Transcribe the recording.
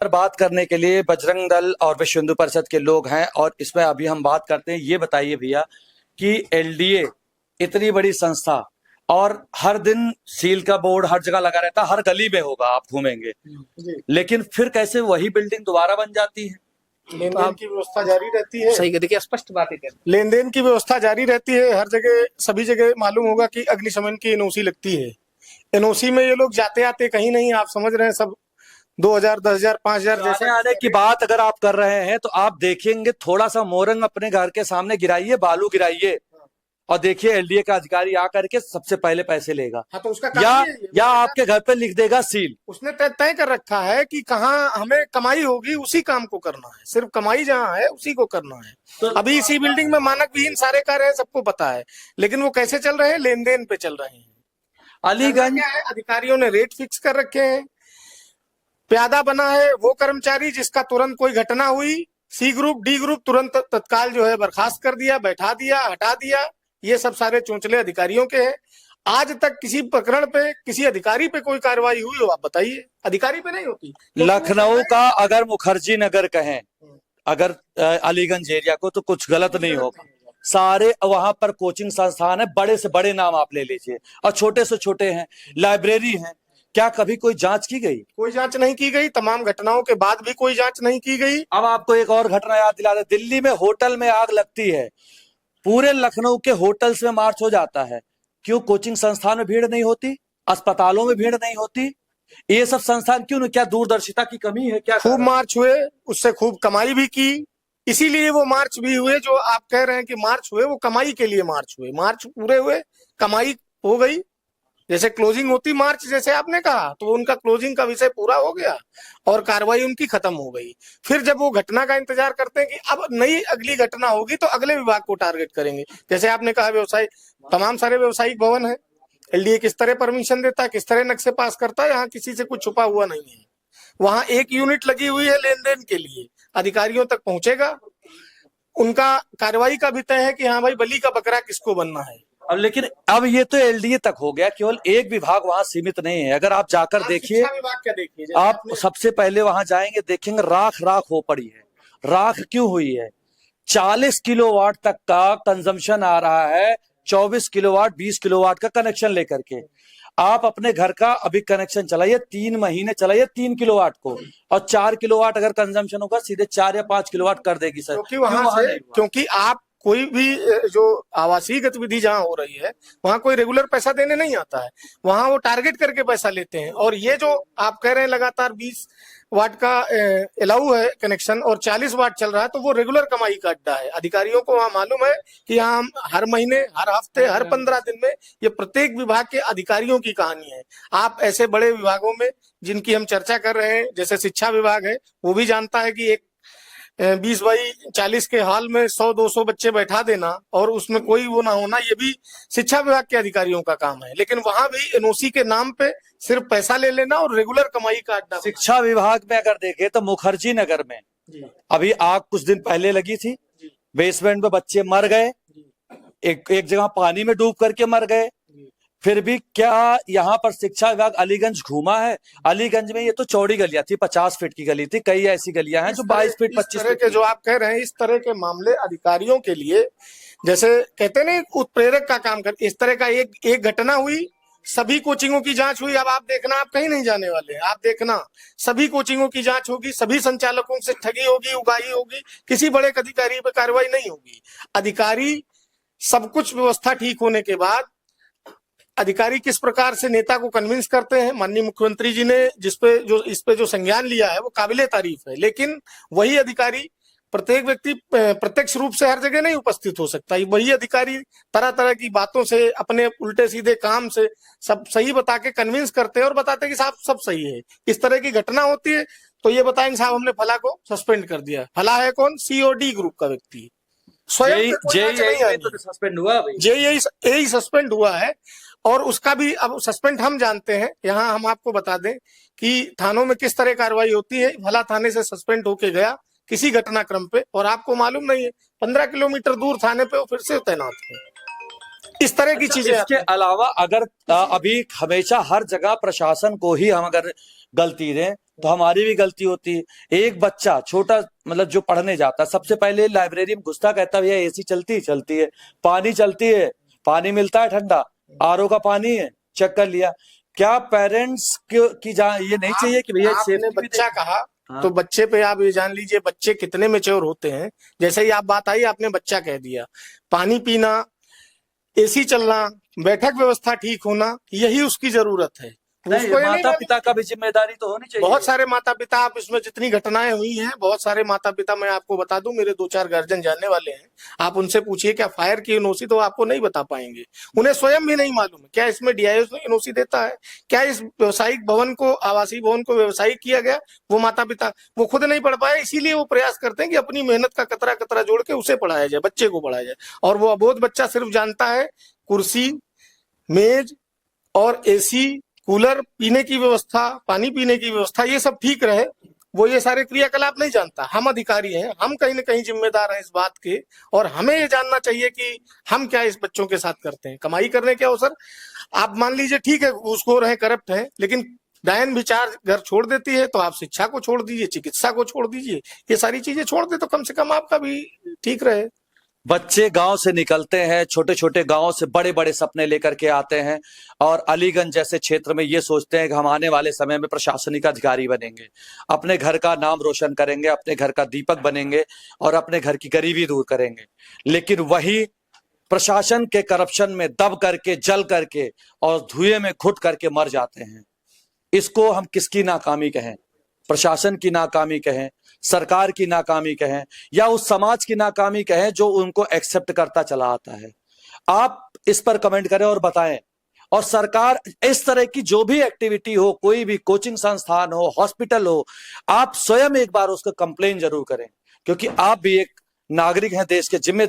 पर बात करने के लिए बजरंग दल और विश्व हिंदू परिषद के लोग हैं और इसमें अभी हम बात करते हैं। ये बताइए भैया कि एलडीए इतनी बड़ी संस्था और हर दिन सील का बोर्ड हर जगह लगा रहता है, हर गली में होगा, आप घूमेंगे, लेकिन फिर कैसे वही बिल्डिंग दोबारा बन जाती है? लेन देन की व्यवस्था जारी रहती है। सही, देखिए स्पष्ट बात है। लेन देन की व्यवस्था जारी रहती है हर जगह, सभी जगह मालूम होगा कि अग्निशमन की एनओसी लगती है। एनओसी में ये लोग जाते आते कहीं नहीं, आप समझ रहे हैं, सब 2000, 10,000, 5,000 जैसे आने की बात अगर आप कर रहे हैं तो आप देखेंगे, थोड़ा सा मोरंग अपने घर के सामने गिराइए, बालू गिराइए और देखिए एलडीए का अधिकारी आकर के सबसे पहले पैसे लेगा। हाँ, तो उसका या आपके घर पे लिख देगा सील। उसने तय कर रखा है कि कहाँ हमें कमाई होगी उसी काम को करना है, सिर्फ कमाई जहाँ है उसी को करना है। तो अभी इसी बिल्डिंग में मानक विहीन सारे कार्य है, सबको पता है, लेकिन वो कैसे चल रहे हैं? लेन देन पे चल रहे हैं। अलीगंज अधिकारियों ने रेट फिक्स कर रखे हैं। प्यादा बना है वो कर्मचारी जिसका तुरंत कोई घटना हुई, सी ग्रुप डी ग्रुप तुरंत तत्काल जो है बर्खास्त कर दिया, बैठा दिया, हटा दिया। ये सब सारे चोंचले अधिकारियों के हैं। आज तक किसी प्रकरण पे, किसी अधिकारी पे कोई कार्रवाई हुई हो आप बताइए? अधिकारी पे नहीं होती। लखनऊ का अगर मुखर्जी नगर कहें, अगर अलीगंज एरिया को, तो कुछ गलत नहीं होगा। सारे वहां पर कोचिंग संस्थान है, बड़े से बड़े नाम आप ले लीजिए और छोटे से छोटे हैं, लाइब्रेरी है। क्या कभी कोई जांच की गई? कोई जांच नहीं की गई। तमाम घटनाओं के बाद भी कोई जांच नहीं की गई। अब आपको एक और घटना याद दिला दे, दिल्ली में होटल में आग लगती है, पूरे लखनऊ के होटल्स में मार्च हो जाता है। क्यों कोचिंग संस्थान में भीड़ नहीं होती? अस्पतालों में भीड़ नहीं होती? ये सब संस्थान क्यों नहीं? क्या दूरदर्शिता की कमी है? क्या खूब मार्च हुए, उससे खूब कमाई भी की, इसीलिए वो मार्च भी हुए। जो आप कह रहे हैं कि मार्च हुए, वो कमाई के लिए मार्च हुए। मार्च पूरे हुए, कमाई हो गई। जैसे क्लोजिंग होती मार्च, जैसे आपने कहा, तो उनका क्लोजिंग का विषय पूरा हो गया और कार्रवाई उनकी खत्म हो गई। फिर जब वो घटना का इंतजार करते हैं कि अब नई अगली घटना होगी तो अगले विभाग को टारगेट करेंगे। जैसे आपने कहा व्यवसाय, तमाम सारे व्यवसायिक भवन है, एलडीए किस तरह परमिशन देता है, किस तरह नक्शे पास करता है, यहाँ किसी से कुछ छुपा हुआ नहीं है। वहां एक यूनिट लगी हुई है लेन देन के लिए, अधिकारियों तक पहुंचेगा। उनका कार्रवाई का भी तय है कि हाँ भाई, बलि का बकरा किसको बनना है। अब लेकिन अब ये तो एलडीए तक हो गया, केवल एक विभाग वहां सीमित नहीं है। अगर आप जाकर देखिए, आप सबसे पहले वहां जाएंगे, देखेंगे राख राख हो पड़ी है। राख क्यों हुई है? 40 किलोवाट तक का कंजम्पशन आ रहा है, 24 किलोवाट 20 किलोवाट का कनेक्शन लेकर के। आप अपने घर का अभी कनेक्शन चलाइए, 3 महीने चलाइए 3 किलोवाट को, और 4 किलोवाट अगर कंजम्पशन होगा, सीधे 4 या 5 किलोवाट कर देगी सर। क्योंकि आप कोई भी जो आवासीय गतिविधि जहाँ हो रही है, वहां कोई रेगुलर पैसा देने नहीं आता है, वहां वो टारगेट करके पैसा लेते हैं। और ये जो आप कह रहे हैं लगातार 20 वाट का अलाउ है कनेक्शन और 40 वाट चल रहा है, तो वो रेगुलर कमाई का अड्डा है। अधिकारियों को वहां मालूम है कि यहाँ हर महीने, हर हफ्ते, हर 15 दिन में ये प्रत्येक विभाग के अधिकारियों की कहानी है। आप ऐसे बड़े विभागों में जिनकी हम चर्चा कर रहे हैं, जैसे शिक्षा विभाग है, वो भी जानता है कि एक 20 बाई 40 के हॉल में 100-200 बच्चे बैठा देना और उसमें कोई वो ना होना, ये भी शिक्षा विभाग के अधिकारियों का काम है। लेकिन वहां भी एनओसी के नाम पे सिर्फ पैसा ले लेना और रेगुलर कमाई का अड्डा। शिक्षा विभाग में अगर देखें तो मुखर्जी नगर में अभी आग कुछ दिन पहले लगी थी, बेसमेंट में बच्चे मर गए, एक जगह पानी में डूब करके मर गए। फिर भी क्या यहाँ पर शिक्षा विभाग अलीगंज घूमा है? अलीगंज में ये तो चौड़ी गलियां थी, 50 फीट की गली थी, कई ऐसी गलियां हैं जो 22 फीट 25 फीट के। जो आप कह रहे हैं, इस तरह के मामले अधिकारियों के लिए, जैसे कहते नहीं, उत्प्रेरक का काम कर। इस तरह का एक घटना हुई, सभी कोचिंगों की जांच हुई। अब आप देखना, आप कहीं नहीं जाने वाले हैं, आप देखना सभी कोचिंगों की जांच होगी, सभी संचालकों से ठगी होगी, उगाही होगी, किसी बड़े अधिकारी पर कार्रवाई नहीं होगी। अधिकारी, सब कुछ व्यवस्था ठीक होने के बाद अधिकारी किस प्रकार से नेता को कन्विंस करते हैं। माननीय मुख्यमंत्री जी ने इस पे जो संज्ञान लिया है वो काबिले तारीफ है। लेकिन वही अधिकारी, प्रत्येक व्यक्ति प्रत्यक्ष रूप से हर जगह नहीं उपस्थित हो सकता। वही अधिकारी तरह तरह की बातों से, अपने उल्टे सीधे काम से सब सही बता के कन्विंस करते हैं और बताते हैं कि साहब सब सही है। इस तरह की घटना होती है तो ये बताएंगे साहब हमने फला को सस्पेंड कर दिया। फला है कौन? सीओडी ग्रुप का व्यक्ति, स्वयं सस्पेंड हुआ, जेईई सस्पेंड हुआ है। और उसका भी अब सस्पेंड हम जानते हैं। यहाँ हम आपको बता दें कि थानों में किस तरह कार्रवाई होती है। भला थाने से सस्पेंड होके गया किसी घटनाक्रम पे, और आपको मालूम नहीं है 15 किलोमीटर दूर थाने पे वो फिर से तैनात है। इस तरह की चीजें। इसके अलावा अगर अभी हमेशा हर जगह प्रशासन को ही हम अगर गलती दें तो हमारी भी गलती होती है। एक बच्चा छोटा मतलब जो पढ़ने जाता है, सबसे पहले लाइब्रेरी में घुसता, कहता भैया एसी चलती है, पानी चलती है, पानी मिलता है ठंडा, आरओ का पानी है, चेक कर लिया। क्या पेरेंट्स की ये नहीं चाहिए कि भैया आपने बच्चा कहा हाँ। तो बच्चे पे आप ये जान लीजिए बच्चे कितने मैच्योर होते हैं। जैसे ही आप बात आई, आपने बच्चा कह दिया, पानी पीना, एसी चलना, बैठक व्यवस्था ठीक होना, यही उसकी जरूरत है। नहीं, माता पिता का भी जिम्मेदारी तो होनी चाहिए। बहुत सारे माता पिता, आप इसमें जितनी घटनाएं हुई हैं, बहुत सारे माता पिता, मैं आपको बता दूं, मेरे 2-4 गार्जियन जानने वाले हैं, आप उनसे पूछिए क्या फायर की एनओसी, तो आपको नहीं बता पाएंगे। उन्हें स्वयं भी नहीं मालूम क्या इसमें डीआईएस एनओसी देता है, क्या इस व्यवसायिक भवन को, आवासीय भवन को व्यवसायिक किया गया, वो माता पिता वो खुद नहीं पढ़ पाए। इसीलिए वो प्रयास करते हैं कि अपनी मेहनत का कतरा कतरा जोड़ के उसे पढ़ाया जाए, बच्चे को पढ़ाया जाए। और वो अबोध बच्चा सिर्फ जानता है कुर्सी, मेज और एसी, कूलर, पीने की व्यवस्था, पानी पीने की व्यवस्था, ये सब ठीक रहे, वो ये सारे क्रियाकलाप नहीं जानता। हम अधिकारी हैं, हम कहीं ना कहीं जिम्मेदार हैं इस बात के, और हमें ये जानना चाहिए कि हम क्या इस बच्चों के साथ करते हैं। कमाई करने के अवसर, आप मान लीजिए ठीक है उसको रहे करप्ट है, लेकिन डायन भी 4 घर छोड़ देती है, तो आप शिक्षा को छोड़ दीजिए, चिकित्सा को छोड़ दीजिए, ये सारी चीजें छोड़ दे तो कम से कम आपका भी ठीक रहे। बच्चे गांव से निकलते हैं, छोटे छोटे गांव से बड़े बड़े सपने लेकर के आते हैं, और अलीगंज जैसे क्षेत्र में ये सोचते हैं कि हम आने वाले समय में प्रशासनिक अधिकारी बनेंगे, अपने घर का नाम रोशन करेंगे, अपने घर का दीपक बनेंगे और अपने घर की गरीबी दूर करेंगे। लेकिन वही प्रशासन के करप्शन में दब करके, जल करके और धुएं में घुट करके मर जाते हैं। इसको हम किसकी नाकामी कहें? प्रशासन की नाकामी कहें, सरकार की नाकामी कहें, या उस समाज की नाकामी कहें जो उनको एक्सेप्ट करता चला आता है? आप इस पर कमेंट करें और बताएं। और सरकार इस तरह की जो भी एक्टिविटी हो, कोई भी कोचिंग संस्थान हो, हॉस्पिटल हो, आप स्वयं एक बार उसका कंप्लेन जरूर करें, क्योंकि आप भी एक नागरिक हैं, देश के जिम्मेदार